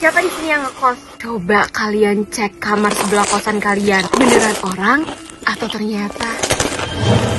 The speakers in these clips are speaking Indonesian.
Siapa di sini yang ngekos? Coba kalian cek kamar sebelah kosan kalian. Beneran orang atau ternyata?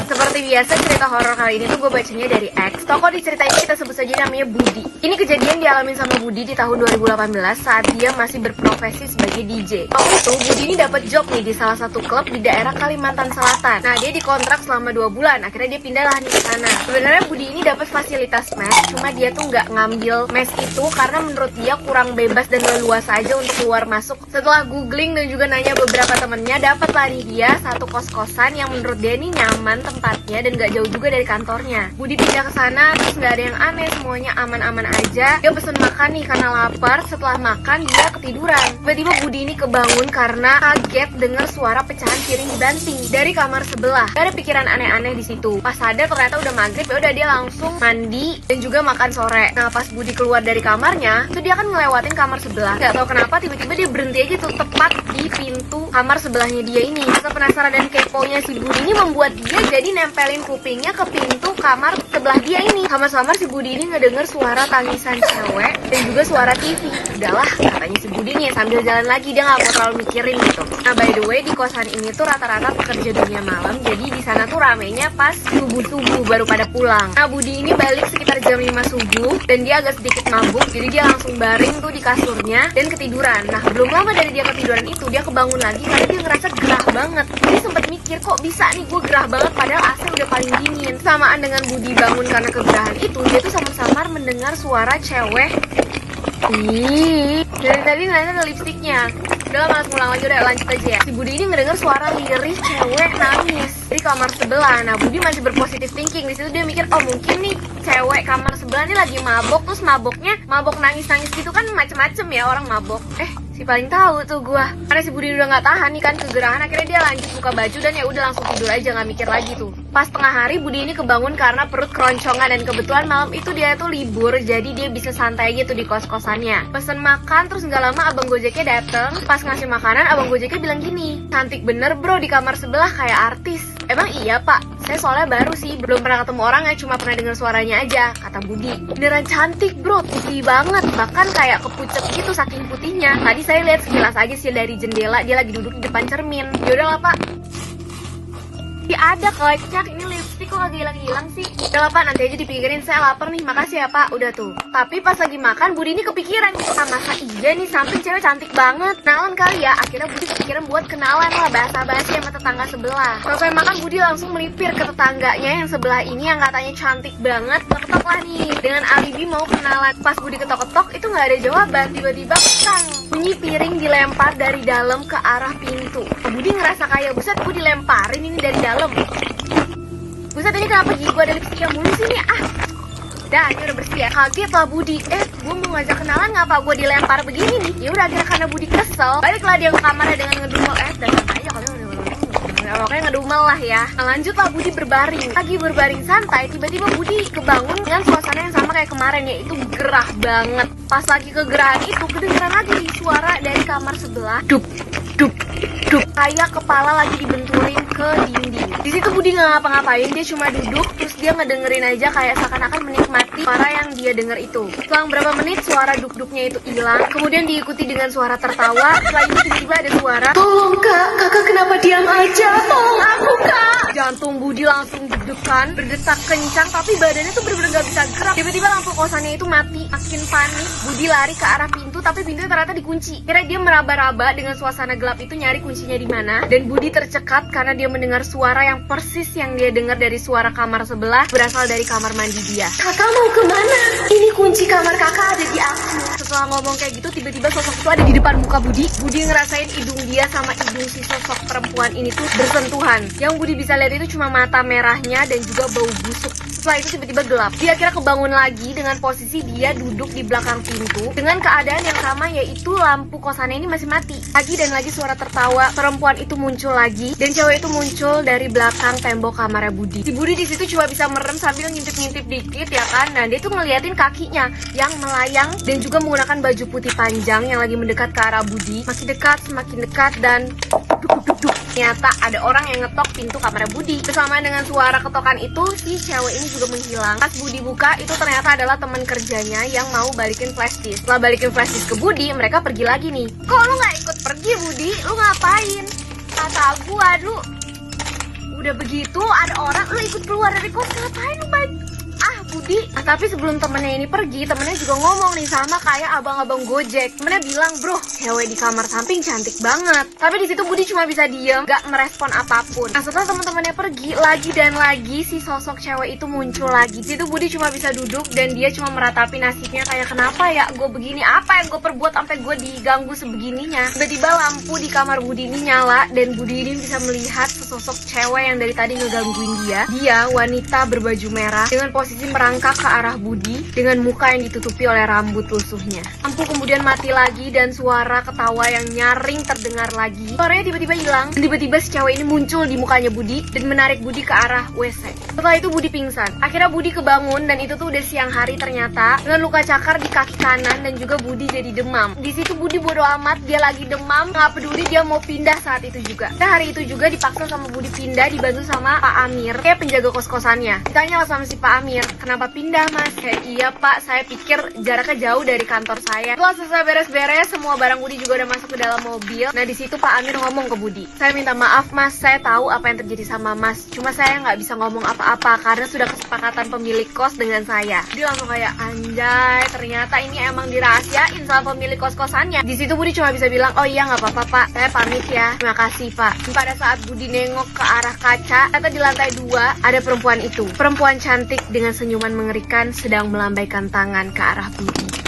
Seperti biasa, cerita horor kali ini tuh gue bacanya dari X. Tokoh di cerita ini kita sebut saja namanya Budi. Ini kejadian dialamin sama Budi di tahun 2018 saat dia masih berprofesi sebagai DJ. Waktu itu Budi ini dapat job nih di salah satu klub di daerah Kalimantan Selatan. Nah, dia dikontrak selama 2 bulan. Akhirnya dia pindah lah nih ke sana. Sebenarnya Budi ini dapat fasilitas mes, cuma dia tuh nggak ngambil mes itu karena menurut dia kurang bebas dan leluasa aja untuk keluar masuk. Setelah googling dan juga nanya beberapa temennya, dapat lah nih dia satu kos-kosan yang menurut dia ini nyaman tempatnya dan gak jauh juga dari kantornya. Budi pindah ke sana terus nggak ada yang aneh, semuanya aman-aman aja. Dia pesen makan nih karena lapar. Setelah makan dia ketiduran. Tiba-tiba Budi ini kebangun karena kaget dengar suara pecahan piring dibanting dari kamar sebelah. Gak ada pikiran aneh-aneh di situ. Pas sadar ternyata udah maghrib, ya udah dia langsung mandi dan juga makan sore. Nah, pas Budi keluar dari kamarnya, tuh dia kan ngelewatin kamar sebelah. Gak tau kenapa tiba-tiba dia berhenti aja tuh tepat di pintu kamar sebelahnya dia ini. Rasa penasaran dan keponya si Budi ini membuat dia jadi nempelin kupingnya ke pintu kamar sebelah dia ini. Kamar-kamar si Budi ini ngedenger suara tangisan cewek dan juga suara TV. Udahlah, katanya si Budi nih sambil jalan lagi, dia nggak mau terlalu mikirin gitu. Nah, by the way, di kosan ini tuh rata-rata pekerja dunia malam, jadi di sana tuh ramenya pas subuh-subuh baru pada pulang. Nah, Budi ini balik sekitar jam 5 subuh dan dia agak sedikit mabuk, jadi dia langsung baring tuh di kasurnya dan ketiduran. Nah, belum lama dari dia ketiduran itu, dia kebangun lagi karena dia ngerasa gerah banget. Dia sempat mikir, kok bisa nih gue gerah banget padahal AC udah paling dingin. Samaan dengan Budi bangun karena kegerahan itu, dia tuh samar-samar mendengar suara cewek. Dari tadi ngeliatnya ada lipstiknya. Udah malas ngulang lagi, udah lanjut aja ya. Si Budi ini ngedenger suara lirih cewek nangis di kamar sebelah. Nah, Budi masih berpositif thinking. Di situ dia mikir, oh mungkin nih cewek kamar sebelah nih lagi mabok, terus maboknya mabok nangis-nangis gitu kan, macem-macem ya orang mabok. Si paling tahu tuh gua. Karena si Budi udah nggak tahan nih kan kegerahan, akhirnya dia lanjut buka baju dan ya udah langsung tidur aja, nggak mikir lagi tuh. Pas tengah hari Budi ini kebangun karena perut keroncongan dan kebetulan malam itu dia tuh libur, jadi dia bisa santai aja tuh di kos-kosannya. Pesen makan, terus nggak lama abang gojeknya dateng. Pas ngasih makanan, abang gojeknya bilang gini, cantik bener bro di kamar sebelah kayak artis. Emang iya pak, saya soalnya baru sih, belum pernah ketemu orangnya, cuma pernah dengar suaranya aja, kata Budi. Beneran cantik bro, putih banget, bahkan kayak kepucet gitu saking putihnya. Tadi saya lihat sekilas aja sih dari jendela, dia lagi duduk di depan cermin. Yaudah lah pak. Ada kocak, ini lipstick kok lagi hilang-hilang sih. Udah lah pak, nanti aja dipikirin, saya lapar nih, makasih ya pak. Udah tuh. Tapi pas lagi makan, Budi ini kepikiran, masa iya nih samping cewek cantik banget, kenalan kali ya. Akhirnya Budi kepikiran buat kenalan lah, basa-basi sama tetangga sebelah. Selesai makan, Budi langsung melipir ke tetangganya yang sebelah ini yang katanya cantik banget. Ketok lah nih, dengan alibi mau kenalan. Pas Budi ketok-ketok, itu nggak ada jawaban. Tiba-tiba petang, bunyi piring dilempar dari dalam ke arah pintu. Budi ngerasa kayak, buset gue dilemparin ini dari dalam. Buset, ini kenapa gigi gue ada lipstiknya mulu sih nih? Dah, ini udah bersih ya. Kaget lah Budi. Gue mau ngajak kenalan, ngapa gue dilempar begini nih? Ya udah, akhirnya karena Budi kesel, baliklah dia ke kamarnya dengan ngedumel. Dan santai aja kalian pokoknya ngedumel lah ya. Nah, lanjutlah Budi berbaring. Lagi berbaring santai, tiba-tiba Budi kebangun dengan suasana yang sama kayak kemarin, yaitu gerah banget. Pas lagi kegerahan itu, kedengeran lagi suara dari kamar sebelah. Dup, dup, dup. Kayak kepala lagi dibenturin ke dinding. Di situ Budi nggak ngapa-ngapain, dia cuma duduk terus dia ngedengerin aja kayak seakan-akan menikmati suara yang dia denger itu. Selang berapa menit suara duk-duknya itu hilang, kemudian diikuti dengan suara tertawa. Setelah itu tiba-tiba ada suara, tolong kak, kakak kenapa diam aja? Tolong aku kak. Jantung Budi langsung deg-degan, berdetak kencang, tapi badannya tuh bener-bener gak bisa gerak. Tiba-tiba lampu kosannya itu mati. Makin panik, Budi lari ke arah pintu, tapi pintunya ternyata dikunci. Kira dia meraba-raba dengan suasana gelap itu nyari kuncinya di mana. Dan Budi tercekat karena dia mendengar suara yang persis yang dia dengar dari suara kamar sebelah, berasal dari kamar mandi dia. Kakak mau kemana? Ini kunci kamar kakak ada di aku. Setelah ngomong kayak gitu, tiba-tiba sosok itu ada di depan muka Budi. Budi ngerasain hidung dia sama hidung si sosok perempuan ini tuh bersentuhan. Yang Budi bisa lihat itu cuma mata merahnya dan juga bau busuk. Setelah itu tiba-tiba gelap. Dia akhirnya kebangun lagi dengan posisi dia duduk di belakang pintu dengan keadaan yang sama, yaitu lampu kosannya ini masih mati. Lagi dan lagi suara tertawa perempuan itu muncul lagi dan cewek itu muncul dari belakang tembok kamarnya Budi. Si Budi di situ cuma bisa merem sambil ngintip-ngintip dikit ya kan. Nah, dia tuh ngeliatin kakinya yang melayang dan juga menggunakan baju putih panjang yang lagi mendekat ke arah Budi. Makin dekat, semakin dekat dan duk duk duk duk. Ternyata ada orang yang ngetok pintu kamar Budi. Bersama dengan suara ketokan itu, si cewek ini juga menghilang. Pas Budi buka, itu ternyata adalah teman kerjanya yang mau balikin flash disk. Setelah balikin flash disk ke Budi, mereka pergi lagi nih. Kok lu gak ikut pergi, Budi? Lu ngapain? Kata gua, aduh, udah begitu ada orang, lu ikut keluar dari kos, ngapain lu baik? Budi. Tapi sebelum temennya ini pergi, temennya juga ngomong nih sama kayak abang-abang Gojek. Temennya bilang, bro, cewek di kamar samping cantik banget. Tapi di situ Budi cuma bisa diem, gak merespon apapun. Nah setelah teman-temannya pergi, lagi dan lagi si sosok cewek itu muncul lagi. Di situ Budi cuma bisa duduk dan dia cuma meratapi nasibnya kayak kenapa ya gue begini, apa yang gue perbuat sampai gue diganggu sebegininya. Tiba-tiba lampu di kamar Budi ini nyala dan Budi ini bisa melihat sesosok cewek yang dari tadi ngegangguin dia. Dia wanita berbaju merah dengan posisi merangkak ke arah Budi dengan muka yang ditutupi oleh rambut lusuhnya. Lampu kemudian mati lagi dan suara ketawa yang nyaring terdengar lagi. Suaranya tiba-tiba hilang. Tiba-tiba si cewek ini muncul di mukanya Budi dan menarik Budi ke arah WC. Setelah itu Budi pingsan. Akhirnya Budi kebangun dan itu tuh udah siang hari ternyata dengan luka cakar di kaki kanan dan juga Budi jadi demam. Di situ Budi bodo amat, dia lagi demam, nggak peduli, dia mau pindah saat itu juga. Nah hari itu juga dipaksa sama Budi pindah, dibantu sama Pak Amir, kayak penjaga kos-kosannya. Ditanya lah sama si Pak Amir, kenapa pindah mas? Kayak iya pak, saya pikir jaraknya jauh dari kantor saya. Setelah selesai beres-beres, semua barang Budi juga udah masuk ke dalam mobil. Nah di situ Pak Amir ngomong ke Budi, saya minta maaf mas, saya tahu apa yang terjadi sama mas, cuma saya nggak bisa ngomong apa-apa karena sudah kesepakatan pemilik kos dengan saya. Dia langsung kayak anjay, ternyata ini emang dirahasiain sama pemilik kos-kosannya. Di situ Budi cuma bisa bilang, oh iya nggak apa-apa pak, saya pamit ya, terima kasih pak. Pada saat Budi nengok ke arah kaca, ternyata di lantai 2 ada perempuan itu, perempuan cantik dengan senyuman mengerikan sedang melambaikan tangan ke arah Budi.